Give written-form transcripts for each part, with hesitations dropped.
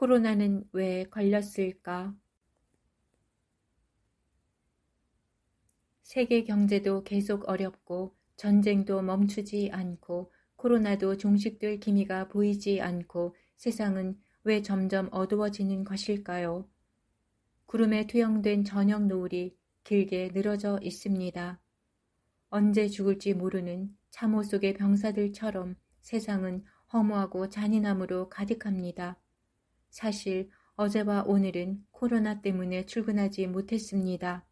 코로나는 왜 걸렸을까? 세계 경제도 계속 어렵고 전쟁도 멈추지 않고 코로나도 종식될 기미가 보이지 않고 세상은 왜 점점 어두워지는 것일까요? 구름에 투영된 저녁 노을이 길게 늘어져 있습니다. 언제 죽을지 모르는 참호 속의 병사들처럼 세상은 허무하고 잔인함으로 가득합니다. 사실 어제와 오늘은 코로나 때문에 출근하지 못했습니다.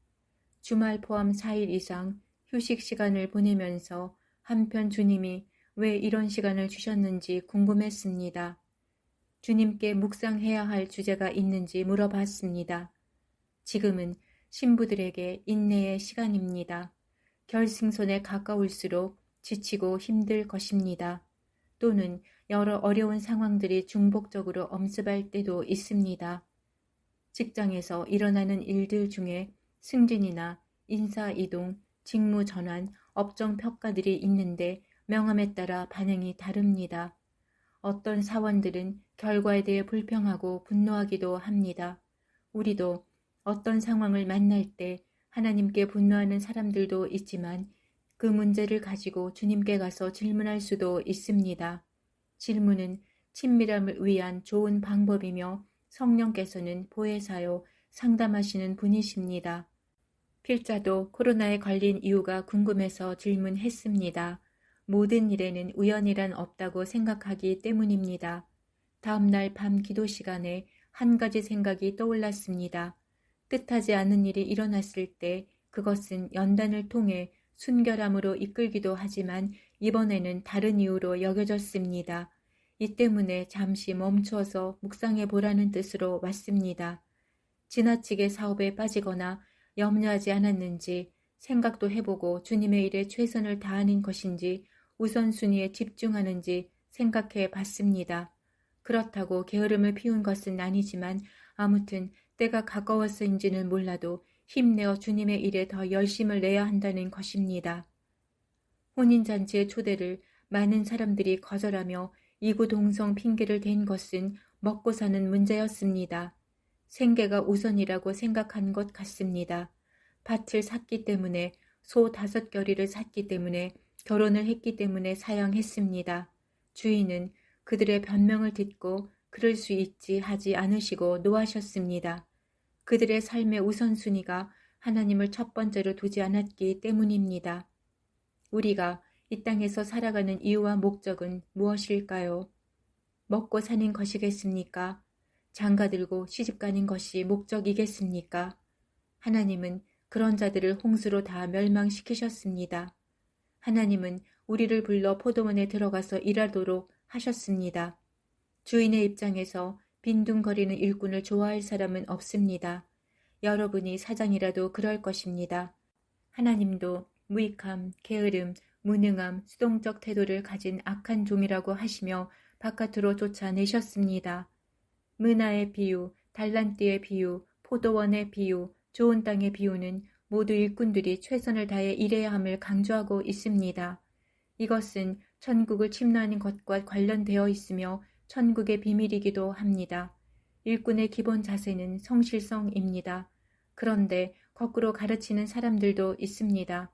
주말 포함 4일 이상 휴식 시간을 보내면서 한편 주님이 왜 이런 시간을 주셨는지 궁금했습니다. 주님께 묵상해야 할 주제가 있는지 물어봤습니다. 지금은 신부들에게 인내의 시간입니다. 결승선에 가까울수록 지치고 힘들 것입니다. 또는 여러 어려운 상황들이 중복적으로 엄습할 때도 있습니다. 직장에서 일어나는 일들 중에 승진이나 인사이동, 직무전환, 업종평가들이 있는데 명함에 따라 반응이 다릅니다. 어떤 사원들은 결과에 대해 불평하고 분노하기도 합니다. 우리도 어떤 상황을 만날 때 하나님께 분노하는 사람들도 있지만 그 문제를 가지고 주님께 가서 질문할 수도 있습니다. 질문은 친밀함을 위한 좋은 방법이며 성령께서는 보혜사요 상담하시는 분이십니다. 필자도 코로나에 걸린 이유가 궁금해서 질문했습니다. 모든 일에는 우연이란 없다고 생각하기 때문입니다. 다음날 밤 기도 시간에 한 가지 생각이 떠올랐습니다. 뜻하지 않은 일이 일어났을 때 그것은 연단을 통해 순결함으로 이끌기도 하지만 이번에는 다른 이유로 여겨졌습니다. 이 때문에 잠시 멈추어서 묵상해 보라는 뜻으로 왔습니다. 지나치게 사업에 빠지거나 염려하지 않았는지 생각도 해보고 주님의 일에 최선을 다하는 것인지 우선순위에 집중하는지 생각해 봤습니다. 그렇다고 게으름을 피운 것은 아니지만 아무튼 때가 가까워서인지는 몰라도 힘내어 주님의 일에 더 열심을 내야 한다는 것입니다. 혼인잔치의 초대를 많은 사람들이 거절하며 이구동성 핑계를 댄 것은 먹고 사는 문제였습니다. 생계가 우선이라고 생각한 것 같습니다. 밭을 샀기 때문에 소 5겨리를 샀기 때문에 결혼을 했기 때문에 사양했습니다. 주인은 그들의 변명을 듣고 그럴 수 있지 하지 않으시고 노하셨습니다. 그들의 삶의 우선순위가 하나님을 첫 번째로 두지 않았기 때문입니다. 우리가 이 땅에서 살아가는 이유와 목적은 무엇일까요? 먹고 사는 것이겠습니까? 장가들고 시집가는 것이 목적이겠습니까? 하나님은 그런 자들을 홍수로 다 멸망시키셨습니다. 하나님은 우리를 불러 포도원에 들어가서 일하도록 하셨습니다. 주인의 입장에서 빈둥거리는 일꾼을 좋아할 사람은 없습니다. 여러분이 사장이라도 그럴 것입니다. 하나님도 무익함, 게으름, 무능함, 수동적 태도를 가진 악한 종이라고 하시며 바깥으로 쫓아내셨습니다. 문화의 비유, 달란트의 비유, 포도원의 비유, 좋은 땅의 비유는 모두 일꾼들이 최선을 다해 일해야 함을 강조하고 있습니다. 이것은 천국을 침노하는 것과 관련되어 있으며 천국의 비밀이기도 합니다. 일꾼의 기본 자세는 성실성입니다. 그런데 거꾸로 가르치는 사람들도 있습니다.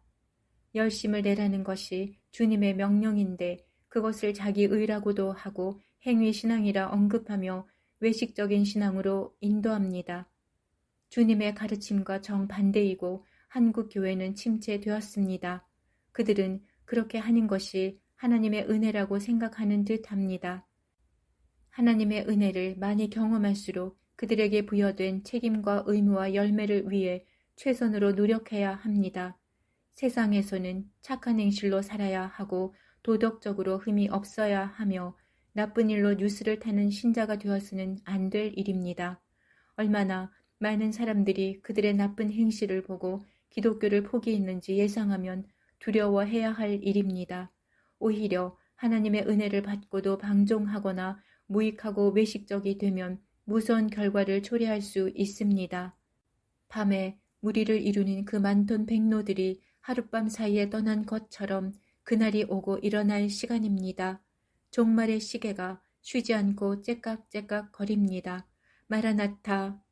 열심을 내라는 것이 주님의 명령인데 그것을 자기 의라고도 하고 행위신앙이라 언급하며 외식적인 신앙으로 인도합니다. 주님의 가르침과 정반대이고 한국 교회는 침체되었습니다. 그들은 그렇게 하는 것이 하나님의 은혜라고 생각하는 듯 합니다. 하나님의 은혜를 많이 경험할수록 그들에게 부여된 책임과 의무와 열매를 위해 최선으로 노력해야 합니다. 세상에서는 착한 행실로 살아야 하고 도덕적으로 흠이 없어야 하며 나쁜 일로 뉴스를 타는 신자가 되어서는 안 될 일입니다. 얼마나 많은 사람들이 그들의 나쁜 행실을 보고 기독교를 포기했는지 예상하면 두려워해야 할 일입니다. 오히려 하나님의 은혜를 받고도 방종하거나 무익하고 외식적이 되면 무서운 결과를 초래할 수 있습니다. 밤에 무리를 이루는 그 많던 백로들이 하룻밤 사이에 떠난 것처럼 그날이 오고 일어날 시간입니다. 종말의 시계가 쉬지 않고 째깍째깍 거립니다. 마라나타,